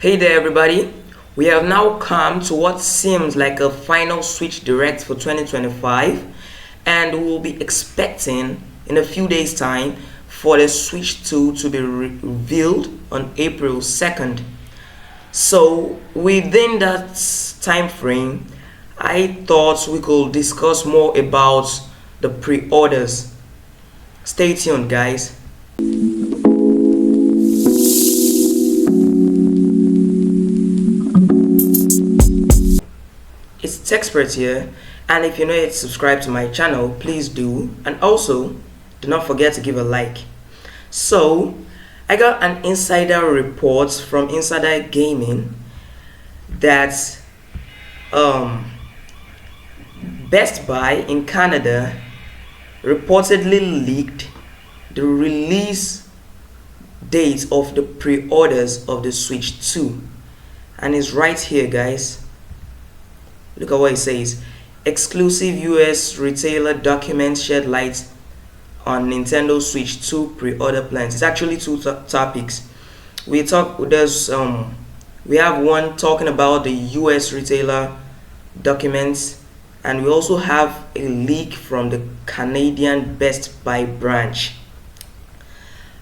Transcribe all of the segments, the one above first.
Hey there, everybody. We have now come to what seems like a final Switch Direct for 2025, and we will be expecting in a few days' time for the Switch 2 to be revealed on April 2nd. So, within that time frame, I thought we could discuss more about the pre orders. Stay tuned, guys. It's Techspert here, and if you're not yet subscribed to my channel, please do, and also do not forget to give a like. So, I got an insider report from Insider Gaming that Best Buy in Canada reportedly leaked the release date of the pre-orders of the Switch 2, and it's right here, guys. Look at what it says. Exclusive US retailer documents shed light on Nintendo Switch 2 pre-order plans. It's actually two topics. We have one talking about the US retailer documents, and we also have a leak from the Canadian Best Buy branch.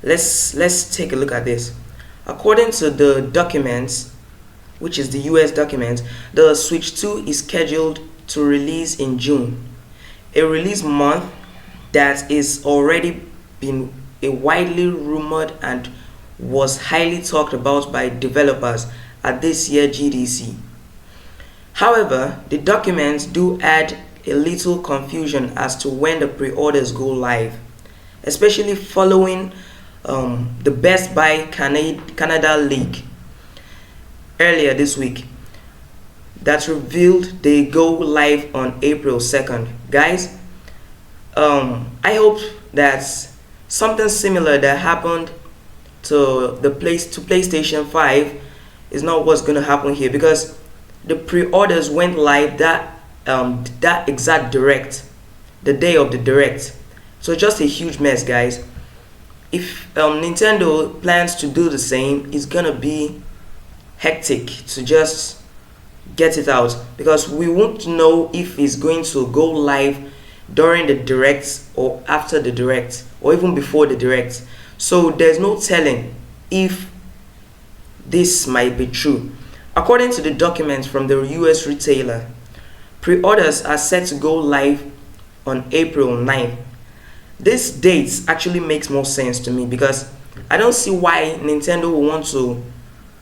Let's take a look at this. According to the documents, which is the US document, the Switch 2 is scheduled to release in June, a release month that is already been a widely rumored and was highly talked about by developers at this year's GDC. However, the documents do add a little confusion as to when the pre-orders go live, especially following the Best Buy Canada leak earlier this week that revealed they go live on April 2nd. Guys, I hope that something similar that happened to PlayStation 5 is not what's going to happen here, because the pre-orders went live that exact direct, the day of the direct. So just a huge mess, guys. If Nintendo plans to do the same, it's gonna be hectic to just get it out, because we won't know if it's going to go live during the direct or after the direct or even before the direct. So there's no telling if this might be true. According to the documents from the US retailer, pre-orders are set to go live on April 9th. This date actually makes more sense to me, because I don't see why Nintendo will want to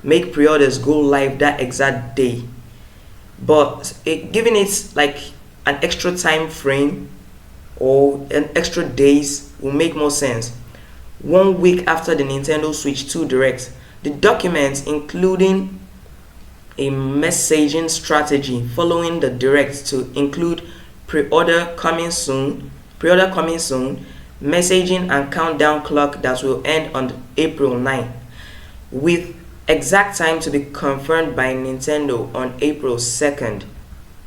make pre-orders go live that exact day, but giving it like an extra time frame or an extra days will make more sense. 1 week after the Nintendo Switch 2 Direct, the documents including a messaging strategy following the Direct to include pre-order coming soon, messaging and countdown clock that will end on April 9th, with exact time to be confirmed by Nintendo on April 2nd.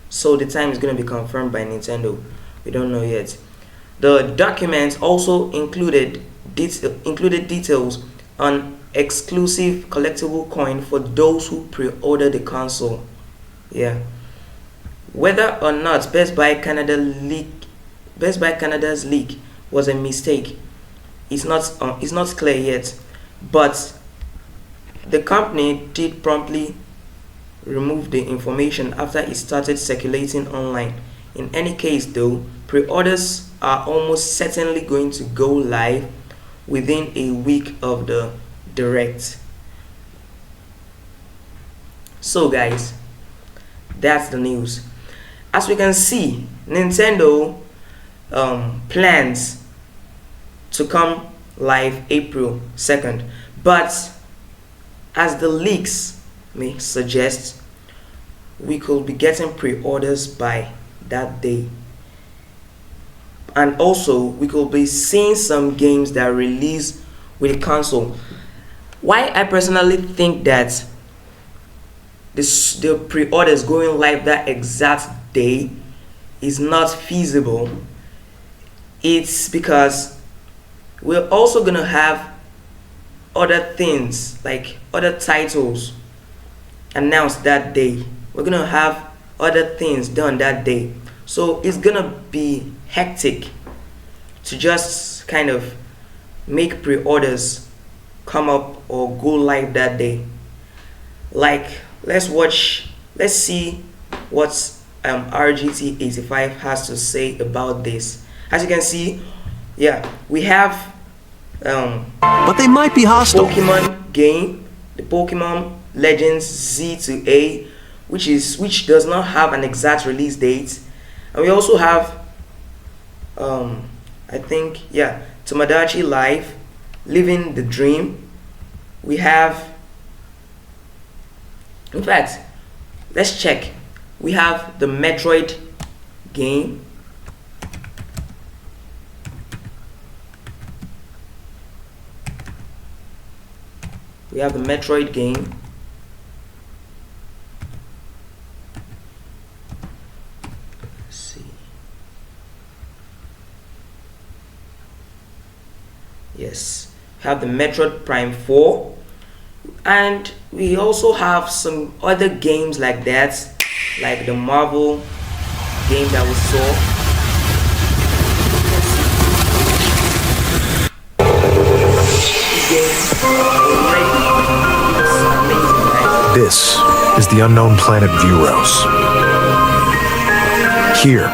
So the time is going to be confirmed by Nintendo. We don't know yet. The documents also included details on exclusive collectible coin for those who pre-order the console. Yeah. Whether or not Best Buy Canada's leak was a mistake is not clear yet, but the company did promptly remove the information after it started circulating online. In any case though, pre-orders are almost certainly going to go live within a week of the direct. So guys, that's the news. As we can see, Nintendo plans to come live April 2nd, but as the leaks may suggest, we could be getting pre-orders by that day, and also we could be seeing some games that release with the console. Why I personally think that the pre-orders going live that exact day is not feasible, it's because we're also gonna have other things, like other titles announced that day. We're gonna have other things done that day. So it's gonna be hectic to just kind of make pre-orders come up or go live that day. Like, let's see what RGT 85 has to say about this. As you can see, yeah, we have but they might be hostile. Pokemon game, the Pokemon Legends Z to A, which does not have an exact release date, and we also have I think, yeah, Tomodachi Life, Living the Dream. We have, in fact, let's check. We have the Metroid game. We have the Metroid game. Let's see. Yes, we have the Metroid Prime 4. And we also have some other games like that, like the Marvel game that we saw. This is the unknown planet Vuros. Here,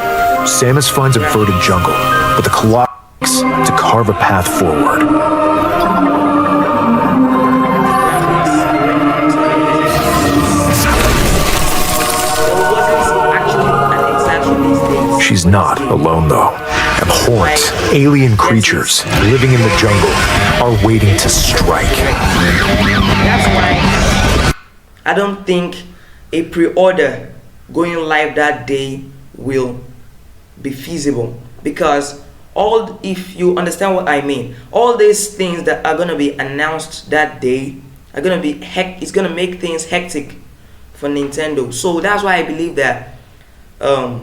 Samus finds a verdant jungle, but the Colossus to carve a path forward. She's not alone, though. Abhorrent, alien creatures living in the jungle are waiting to strike. That's why I don't think a pre-order going live that day will be feasible, because if you understand what I mean, all these things that are going to be announced that day are going to be it's going to make things hectic for Nintendo. So that's why I believe that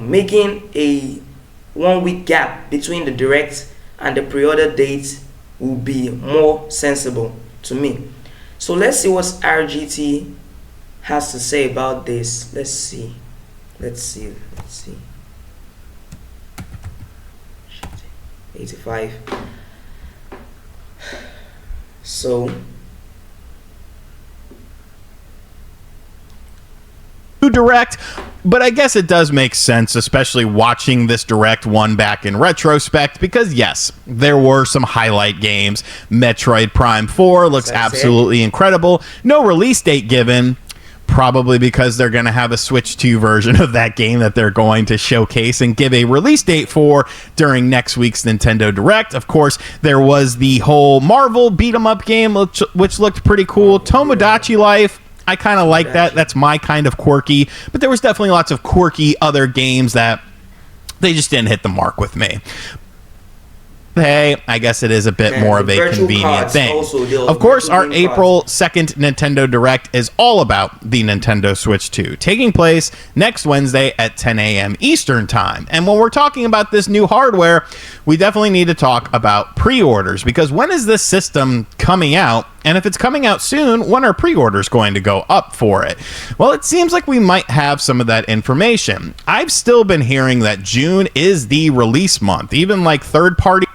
making a 1 week gap between the direct and the pre-order date will be more sensible to me. So let's see what RGT has to say about this. Let's see. 85. So direct, but I guess it does make sense, especially watching this direct one back in retrospect, because yes, there were some highlight games. Metroid Prime 4 looks absolutely incredible. No release date given, probably because they're going to have a Switch 2 version of that game that they're going to showcase and give a release date for during next week's Nintendo Direct. Of course, there was the whole Marvel beat-em-up game, which looked pretty cool. Tomodachi Life, I kind of like that. That's my kind of quirky. But there was definitely lots of quirky other games that they just didn't hit the mark with me. Hey, I guess it is a bit more of a convenient thing. Of course, our April 2nd Nintendo Direct is all about the Nintendo Switch 2, taking place next Wednesday at 10 a.m. Eastern Time. And when we're talking about this new hardware, we definitely need to talk about pre-orders, because when is this system coming out? And if it's coming out soon, when are pre-orders going to go up for it? Well, it seems like we might have some of that information. I've still been hearing that June is the release month. Even like third-party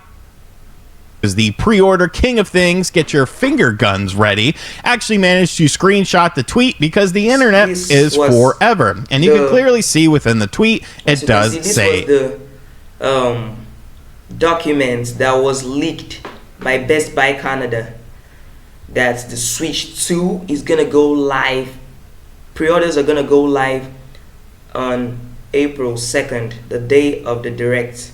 is the pre-order king of things, get your finger guns ready, actually managed to screenshot the tweet because the internet is forever. And you can clearly see within the tweet, it does say... This was the document that was leaked by Best Buy Canada, that the Switch 2 is going to go live. Pre-orders are going to go live on April 2nd, the day of the Direct.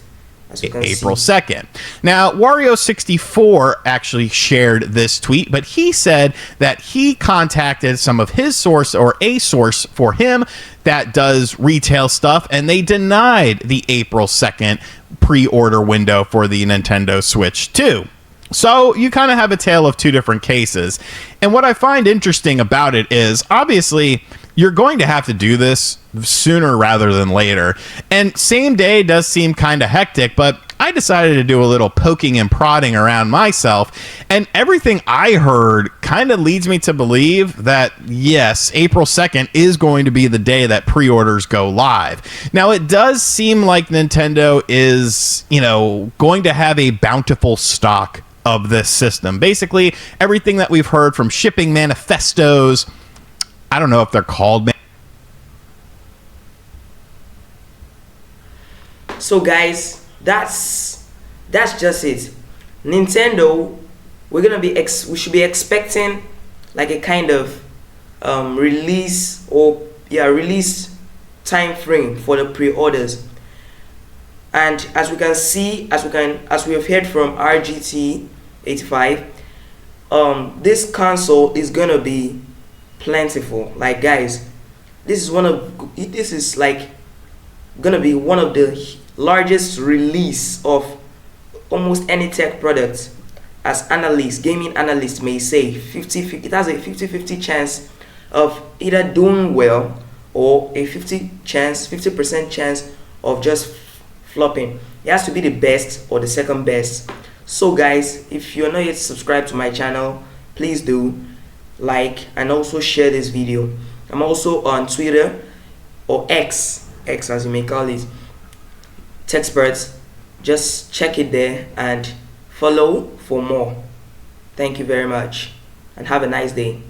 April 2nd. Now, Wario64 actually shared this tweet, but he said that he contacted some of his source, or a source for him that does retail stuff, and they denied the April 2nd pre-order window for the Nintendo Switch 2. So you kind of have a tale of two different cases. And what I find interesting about it is, obviously, you're going to have to do this sooner rather than later. And same day does seem kind of hectic, but I decided to do a little poking and prodding around myself, and everything I heard kind of leads me to believe that, yes, April 2nd is going to be the day that pre-orders go live. Now, it does seem like Nintendo is, going to have a bountiful stock of this system. Basically, everything that we've heard from shipping manifestos, I don't know if they're called. So guys, that's just it. Nintendo, we should be expecting like a kind of release time frame for the pre-orders. And as we have heard from RGT85, this console is gonna be plentiful. Like guys, this is like gonna be one of the largest release of almost any tech product, as gaming analysts may say. It has a 50-50 chance of either doing well or a 50% chance of just flopping. It has to be the best or the second best. So guys, if you're not yet subscribed to my channel, please do like and also share this video. I'm also on Twitter, or X as you may call it, Techsperts. Just check it there and follow for more. Thank you very much and have a nice day.